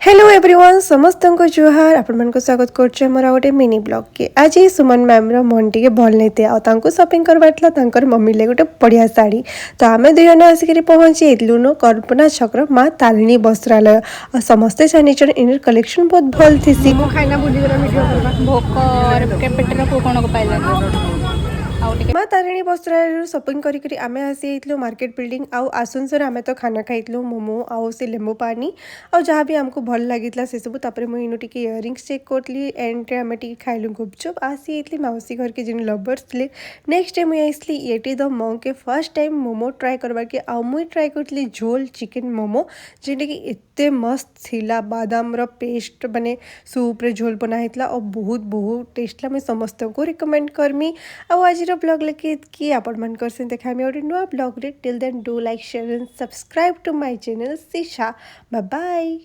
Hello everyone समस्त को जुहार आपण स्वागत कर गोटे मिनी ब्लॉग के आज सुमन मैम मन टे भल नहीं थे आउ शॉपिंग करवार मम्मी ले गोटे बढ़िया शाढ़ी तो आम दुई जन आसिक पहुँची नो कल्पना छक्र माँ तारिणी वस्त्रालय और समस्ते जानी इन कलेक्शन बहुत भल थी माँ तारिणी वस्त्रालय शॉपिंग करी आमे आसी मार्केट बिल्डिंग आउ आसनसोर आमे तो खाना खाइलु मोमो आउ से लेंबू पानी और जहाँ भी आमको भल लगी से सब तापर मुझे टे इयरिंग्स चेक करी एंड आम टे खाइलु गुपचुप आसी मौसी घर के जिन लवर्स थे नेक्स्ट डे मुझे आसली ये द मॉ के फर्स्ट टाइम मोमो ट्राए करवा के आउ मुई ट्राए करी झोल चिकेन मोमो जेटा कि एते मस्त थिला बादाम रो पेस्ट माने सूप रे झोल बनाइतला और बहुत बहुत टेस्ट ला मैं समस्त को रिकमेंड करमी आउ आज ब्लॉग लेके कि आपण मन करसे देखामी और नुआ ब्लॉग रे till then do like share and subscribe to my channel सिशा बाय बाय।